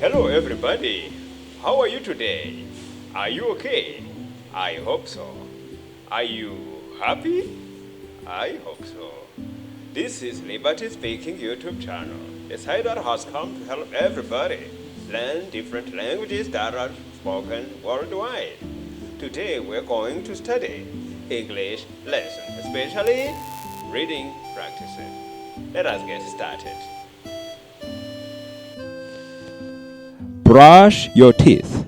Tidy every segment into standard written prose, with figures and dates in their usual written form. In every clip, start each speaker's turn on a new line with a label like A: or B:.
A: Hello everybody, how are you today? Are you okay? I hope so. Are you happy? I hope so. This is Liberty Speaking YouTube channel. The site that has come to help everybody learn different languages that are spoken worldwide. Today we're going to study English lesson, especially reading practices. Let us get started.
B: Brush your teeth.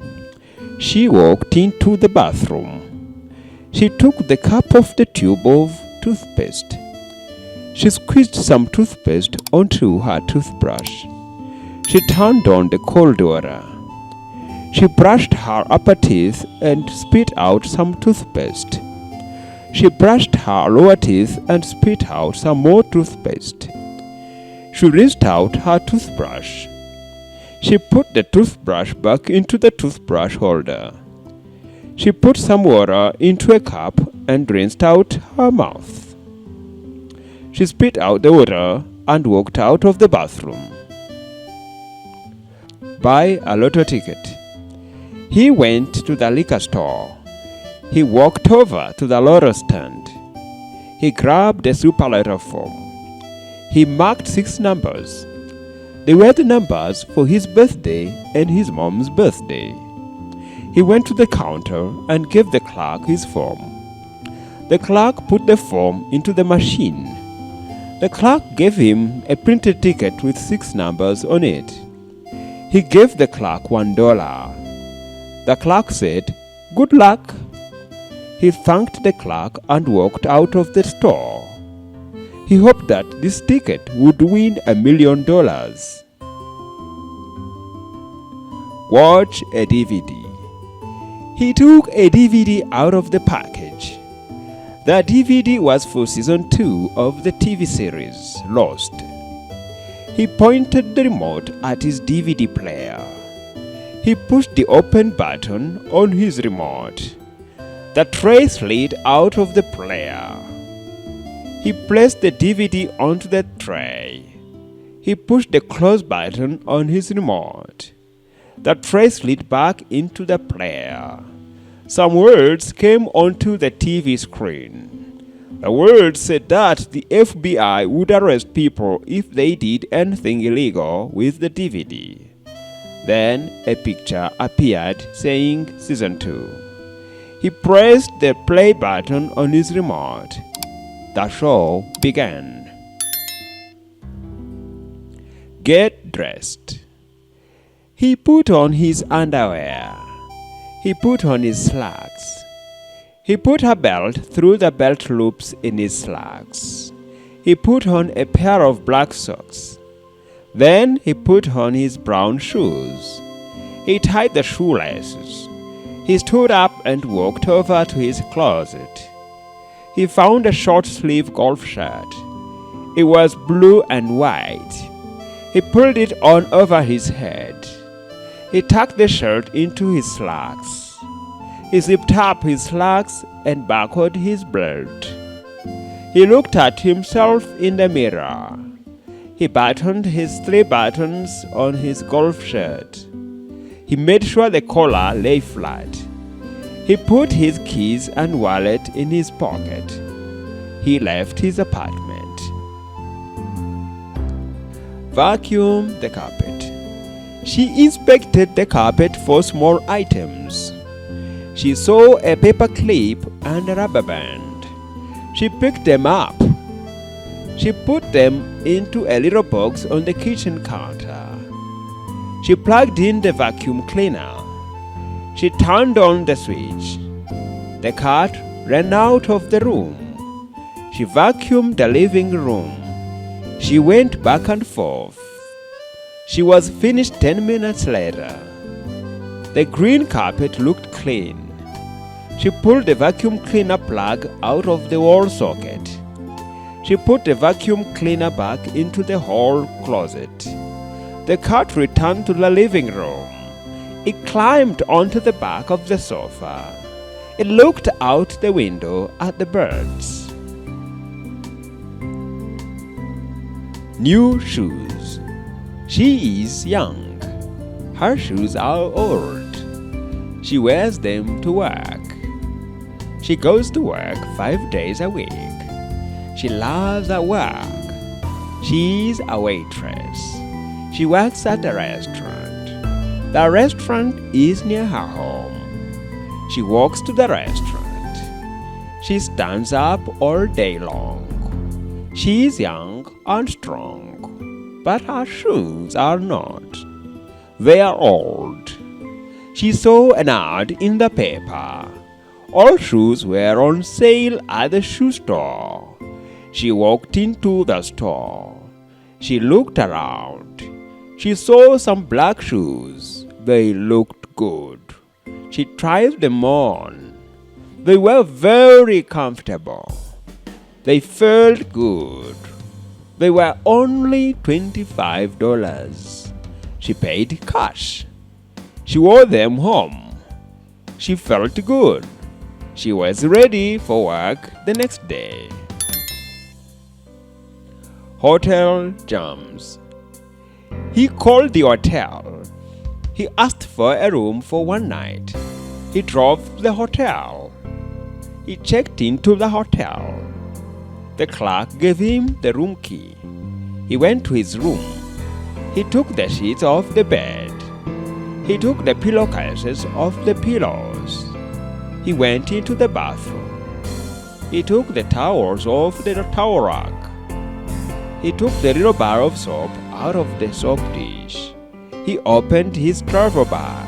B: She walked into the bathroom. She took the cap off the tube of toothpaste. She squeezed some toothpaste onto her toothbrush. She turned on the cold water. She brushed her upper teeth and spit out some toothpaste. She brushed her lower teeth and spit out some more toothpaste. She rinsed out her toothbrush. She put the toothbrush back into the toothbrush holder. She put some water into a cup and rinsed out her mouth. She spit out the water and walked out of the bathroom. Buy a lotto ticket. He went to the liquor store. He walked over to the lotto stand. He grabbed a superletter form. He marked 6 numbers. They were the numbers for his birthday and his mom's birthday. He went to the counter and gave the clerk his form. The clerk put the form into the machine. The clerk gave him a printed ticket with 6 numbers on it. He gave the clerk $1. The clerk said, "Good luck." He thanked the clerk and walked out of the store. He hoped that this ticket would win $1 million. Watch a DVD. He took a DVD out of the package. The DVD was for season 2 of the TV series Lost. He pointed the remote at his DVD player. He pushed the open button on his remote. The tray slid out of the player. He placed the DVD onto the tray. He pushed the close button on his remote. The tray slid back into the player. Some words came onto the TV screen. The words said that the FBI would arrest people if they did anything illegal with the DVD. Then a picture appeared saying Season 2. He pressed the play button on his remote. The show began. Get dressed. He put on his underwear. He put on his slacks. He put a belt through the belt loops in his slacks. He put on a pair of black socks. Then he put on his brown shoes. He tied the shoelaces. He stood up and walked over to his closet. He found a short-sleeved golf shirt. It was blue and white. He pulled it on over his head. He tucked the shirt into his slacks. He zipped up his slacks and buckled his belt. He looked at himself in the mirror. He buttoned his 3 buttons on his golf shirt. He made sure the collar lay flat. He put his keys and wallet in his pocket. He left his apartment. Vacuum the carpet. She inspected the carpet for small items. She saw a paper clip and a rubber band. She picked them up. She put them into a little box on the kitchen counter. She plugged in the vacuum cleaner. She turned on the switch. The cat ran out of the room. She vacuumed the living room. She went back and forth. She was finished 10 minutes later. The green carpet looked clean. She pulled the vacuum cleaner plug out of the wall socket. She put the vacuum cleaner back into the hall closet. The cat returned to the living room. It climbed onto the back of the sofa. It looked out the window at the birds. New shoes. She is young. Her shoes are old. She wears them to work. She goes to work 5 days a week. She loves her work. She's a waitress. She works at a restaurant. The restaurant is near her home. She walks to the restaurant. She stands up all day long. She is young and strong, but her shoes are not. They are old. She saw an ad in the paper. All shoes were on sale at the shoe store. She walked into the store. She looked around. She saw some black shoes. They looked good. She tried them on. They were very comfortable. They felt good. They were only $25. She paid cash. She wore them home. She felt good. She was ready for work the next day. Hotel Germs. He called the hotel. He asked for a room for one night. He drove to the hotel. He checked into the hotel. The clerk gave him the room key. He went to his room. He took the sheets off the bed. He took the pillowcases off the pillows. He went into the bathroom. He took the towels off the towel rack. He took the little bar of soap out of the soap dish. He opened his travel bag.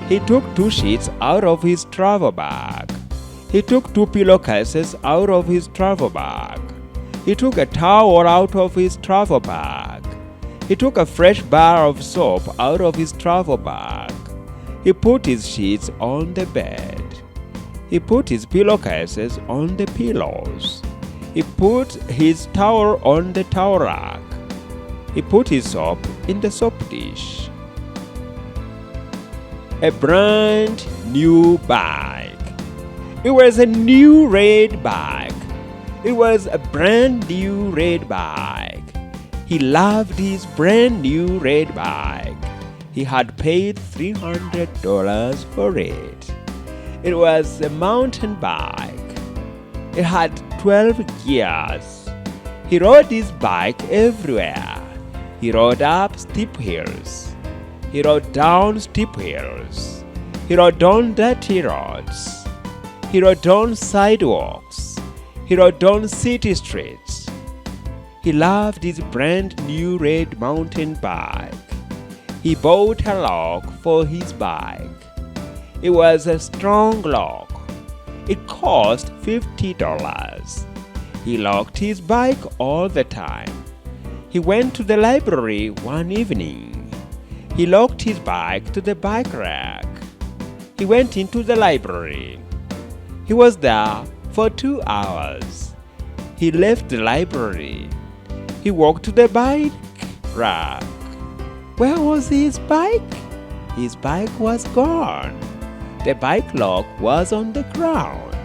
B: He took 2 sheets out of his travel bag. He took 2 pillowcases out of his travel bag. He took a towel out of his travel bag. He took a fresh bar of soap out of his travel bag. He put his sheets on the bed. He put his pillowcases on the pillows. He put his towel on the towel rack. He put his soap in the soap dish. A brand new bag. It was a new red bag. It was a brand new red bag. He loved his brand new red bag. He had paid $300 for it. It was a mountain bike. It had 12 gears. He rode his bike everywhere. He rode up steep hills. He rode down steep hills. He rode down dirty roads. He rode down sidewalks. He rode down city streets. He loved his brand new red mountain bike. He bought a lock for his bike. It was a strong lock. It cost $50. He locked his bike all the time. He went to the library one evening. He locked his bike to the bike rack. He went into the library. He was there for 2 hours. He left the library. He walked to the bike rack. Where was his bike? His bike was gone. The bike lock was on the ground.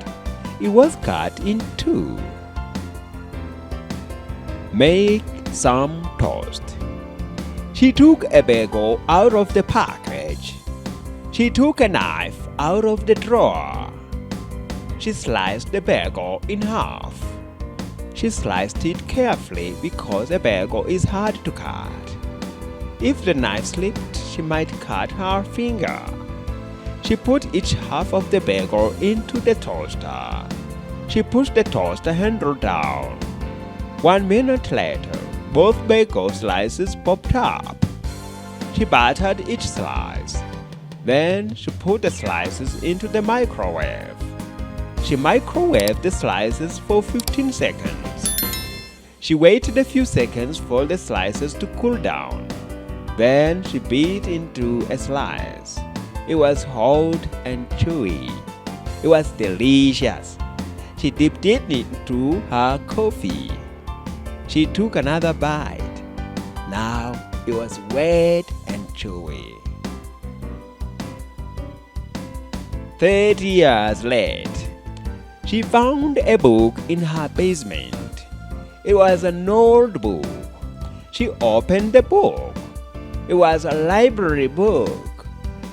B: It was cut in 2. Make some toast. She took a bagel out of the package. She took a knife out of the drawer. She sliced the bagel in half. She sliced it carefully because a bagel is hard to cut. If the knife slipped, she might cut her finger. She put each half of the bagel into the toaster. She pushed the toaster handle down. 1 minute later, both bagel slices popped up. She buttered each slice. Then she put the slices into the microwave. She microwaved the slices for 15 seconds. She waited a few seconds for the slices to cool down. Then she bit into a slice. It was hot and chewy. It was delicious. She dipped it into her coffee. She took another bite. Now it was wet and chewy. 30 years late, she found a book in her basement. It was an old book. She opened the book. It was a library book.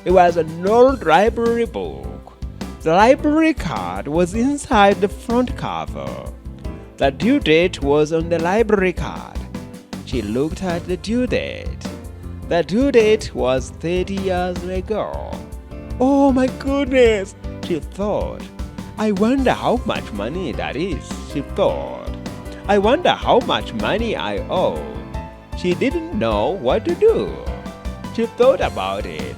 B: It was an old library book. The library card was inside the front cover. The due date was on the library card. She looked at the due date. The due date was 30 years ago. Oh my goodness, she thought. I wonder how much money that is, she thought. I wonder how much money I owe. She didn't know what to do. She thought about it.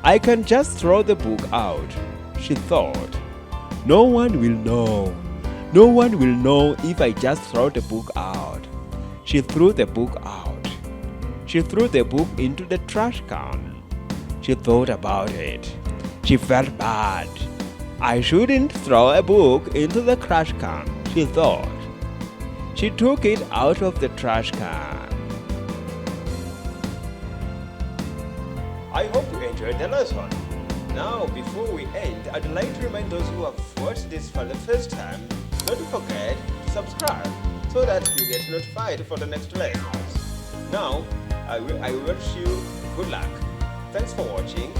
B: I can just throw the book out, she thought. No one will know. No one will know if I just throw the book out. She threw the book out. She threw the book into the trash can. She thought about it. She felt bad. I shouldn't throw a book into the trash can, she thought. She took it out of the trash can.
A: I hope you enjoyed the lesson. Now, before we end, I'd like to remind those who have watched this for the first time not to forget to subscribe so that you get notified for the next lessons. Now, I wish you good luck. Thanks for watching.